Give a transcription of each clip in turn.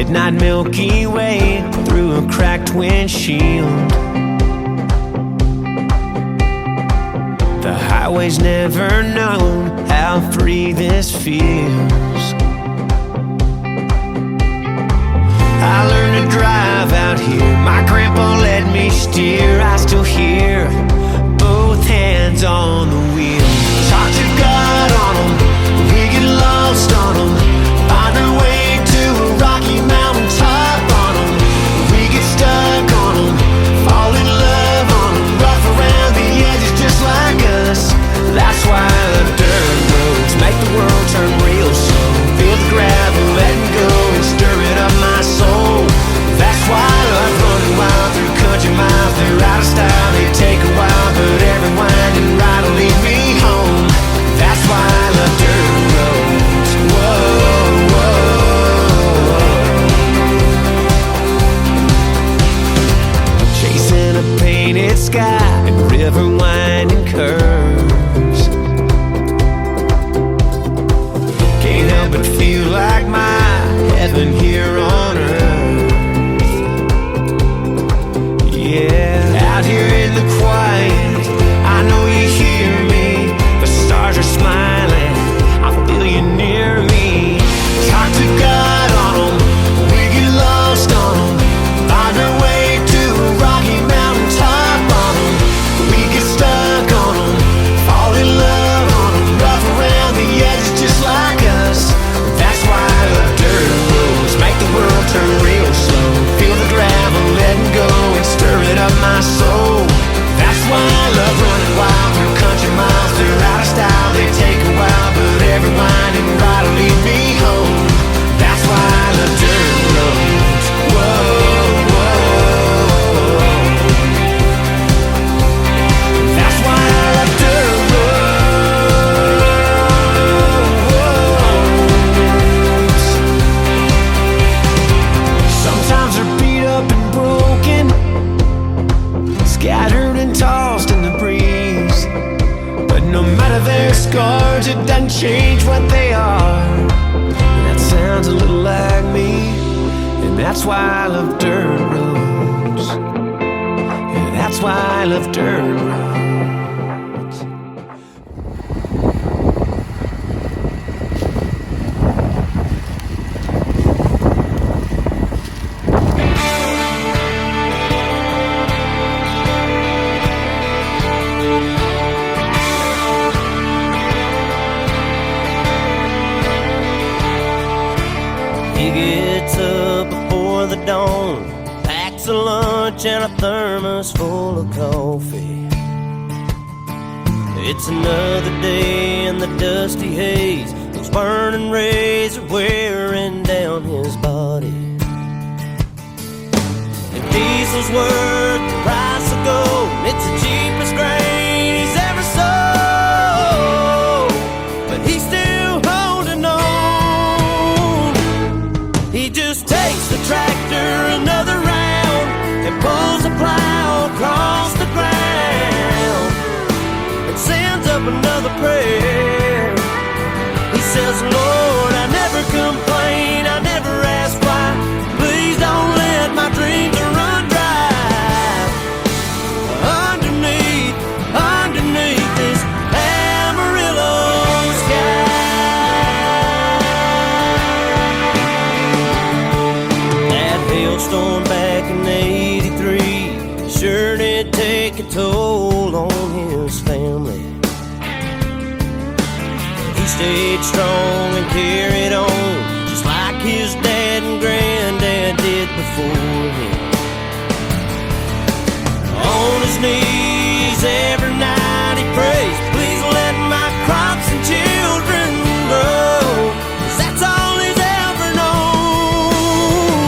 midnight Milky Way through a cracked windshield. The highway's never known how free this feels. I learned to drive out here, my grandpa let me steer. I still hear both hands on the wheel. Talk to God on them, we get lost on them, find our way to a rocky mountain top on them. We get stuck on them, fall in love on them, rough around the edges just like us. That's why I love dirt roads, make the world turn real slow. Feel the gravel, letting go and stir it up my soul. That's why I love running wild through country miles. They're out of style, they take a while, but every winding ride will lead me home. That's why I love dirt roads. Whoa, whoa. Chasing a painted sky and river winding curves. Can't help but feel like my heaven here on earth. Yeah, out here in the quiet, I know you hear me. The stars are smiling, I feel you near me. Talk to God on them, we get lost on them, find our way to a rocky mountain top on them. We get stuck on them, fall in love on them, rough around the edges just like us. That's why I love dirt roads, make the world turn real slow. Feel the gravel, letting go and stir it up my soul. That's why I love running wild through country miles. They're out of style, they take a while, but every winding ride will lead me home. That's why I love dirt roads. Whoa, whoa. That's why I love dirt roads. Sometimes they're beat up and broken, scattered and tossed in the breeze. But no matter their scars, it doesn't change what they are. And that sounds a little like me, and that's why I love dirt roads. And that's why I love dirt roads. He gets up before the dawn, packs a lunch and a thermos full of coffee. It's another day in the dusty haze, those burning rays are wearing down his body. If diesel's worth the price of gold, it's the cheapest grain he's ever sold, but he's still holding on. He just takes the tractor another round and pulls a plow across the ground and sends up another prayer. He says, Lord, I never complain, I never ask why. Please don't let my dreams run dry. Underneath this Amarillo sky. That hailstorm back in '83 sure did take a toll on his family. He stayed strong and carried on, just like his dad and granddad did before him. On his knees every night he prays, please let my crops and children grow, 'cause that's all he's ever known.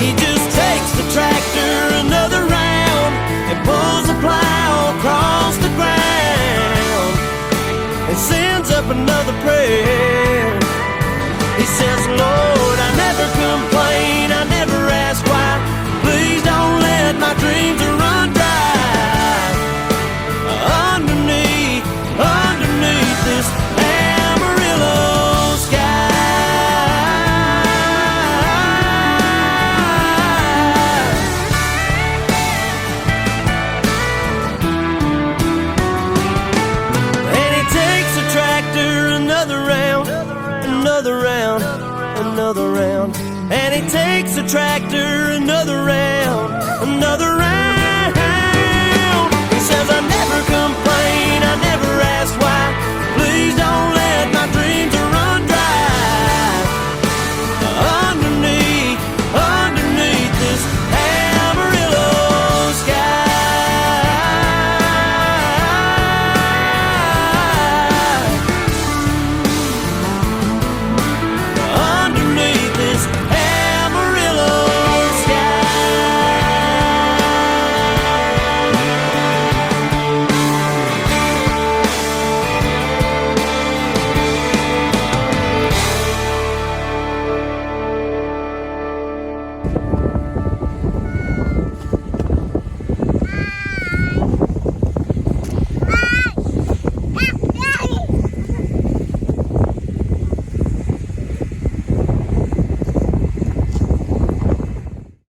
He just takes the tractor another round and pulls the plow across the ground and sends up another prayer. He says, Lord, I never complain, I never ask why. Please don't let my dreams run dry. Underneath this Amarillo sky. another round. And he takes the tractor another round, another round.